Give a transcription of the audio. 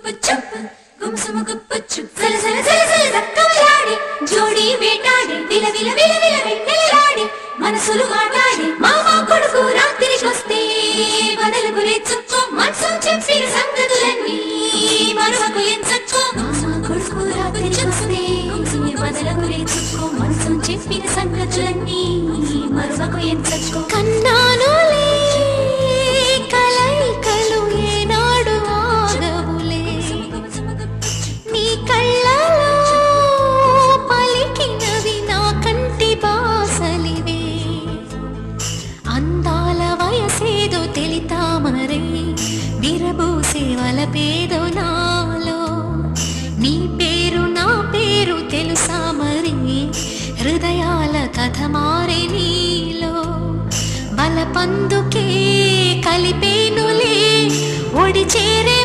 చెప్పు గుమసుమ గుప్పొచ్చు సల సల సల సల దక్కవలాడి జోడి వేటాడి విల విల విల విల వెన్నెలలాడి మనసులు మాట్లాడి మామ కొడుకు రాత్రికొస్తే బదలకు లేచుకో మనసు చెప్పిన సంగతులన్నీ మరువకు ఎంచక్కో మామ కొడుకు రాత్రికొస్తే బదలకు లేచుకో మనసు చెప్పిన సంగతులన్నీ మరువకు ఎంచక్కో కన్నాను పేదో నాలో నీ పేరు నా పేరు తెలుసా మరి హృదయాల కథ మారే నీలో బలపందుకే కలిపేనులే ఒడి చేరే